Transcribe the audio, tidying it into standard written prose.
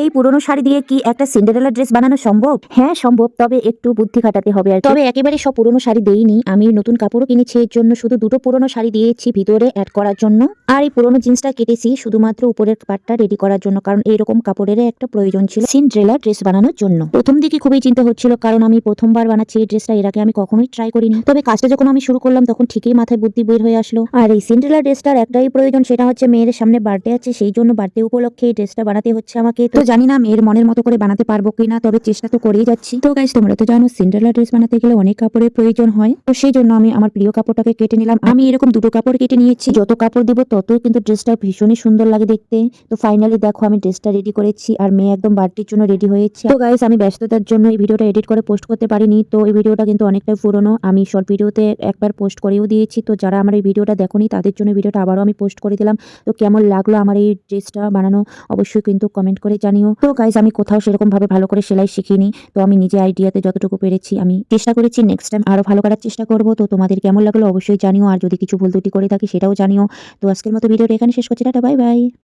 এই পুরনো শাড়ি দিয়ে কি একটা সিন্ডারেলা ড্রেস বানানো সম্ভব? হ্যাঁ সম্ভব, তবে একটু বুদ্ধি খাটাতে হবে আর কি। তবে একেবারে সব পুরনো শাড়ি দেইনি, আমি নতুন কাপড়ও কিনেছি, এর জন্য শুধু দুটো পুরনো শাড়ি দিয়েছি ভিতরে অ্যাড করার জন্য। আর এই পুরনো জিন্সটা কেটেছি শুধুমাত্র উপরের পার্টটা রেডি করার জন্য, কারণ এইরকম কাপড়ের একটা প্রয়োজন ছিল সিন্ডারেলা ড্রেস বানানোর জন্য। প্রথম দিকে খুবই চিন্তা হচ্ছিল, কারণ আমি প্রথমবার বানাচ্ছি এই ড্রেসটা, এর আগে আমি কখনোই ট্রাই করিনি। তবে কাজটা যখন আমি শুরু করলাম তখন ঠিকই মাথায় বুদ্ধি বের হয়ে আসলো। আর এই সিন্ডারেলা ড্রেসটার একটাই প্রয়োজন, সেটা হচ্ছে মেয়ের সামনে বার্থডে আছে, সেই জন্য বার্থডে উপলক্ষে এই ড্রেসটা বানাতে হচ্ছে আমাকে। তো জানি না মেয়ের মনের মতো করে বানাতে পারবো কিনা, তবে চেষ্টা তো করেই যাচ্ছি। তো গাইস, তোমরা তো জানো সিন্ডারেলা ড্রেস বানাতে গেলে অনেক কাপড়ের প্রয়োজন হয়, তো সেই জন্য আমি আমার প্রিয় কাপড়টাকে কেটে নিলাম। আমি এরকম দুটো কাপড় কেটে নিয়েছি, যত কাপড় দিব ততই কিন্তু ড্রেসটা ভীষণই সুন্দর লাগে দেখতে। তো ফাইনালি দেখো আমি ড্রেসটা রেডি করেছি, আর মেয়ে একদম বার্থডের জন্য রেডি হয়েছে। তো গাইস, আমি ব্যস্ততার জন্য এই ভিডিওটা এডিট করে পোস্ট করতে পারিনি, তো এই ভিডিওটা কিন্তু অনেকটাই পুরনো, আমি শর্ট ভিডিওতে একবার পোস্ট করেও দিয়েছি। তো যারা আমার এই ভিডিওটা দেখোনি তাদের জন্য ভিডিওটা আবারও আমি পোস্ট করে দিলাম। তো কেমন লাগলো আমার এই ড্রেসটা বানানো অবশ্যই কিন্তু কমেন্ট করে জানিও। তো গাইস, আমি কোথাও সেরকম ভাবে ভালো করে সেলাই শিখিনি, তো আমি নিজে আইডিয়াতে যতটুকু পেরেছি আমি চেষ্টা করেছি। নেক্সট টাইম আরো ভালো করার চেষ্টা করব। তো তোমাদের কেমন লাগলো অবশ্যই জানিও, আর যদি কিছু ভুল ত্রুটি করে থাকি সেটাও জানিও। তো আজকের মতো ভিডিওটা এখানে শেষ করছি, টাটা বাই বাই।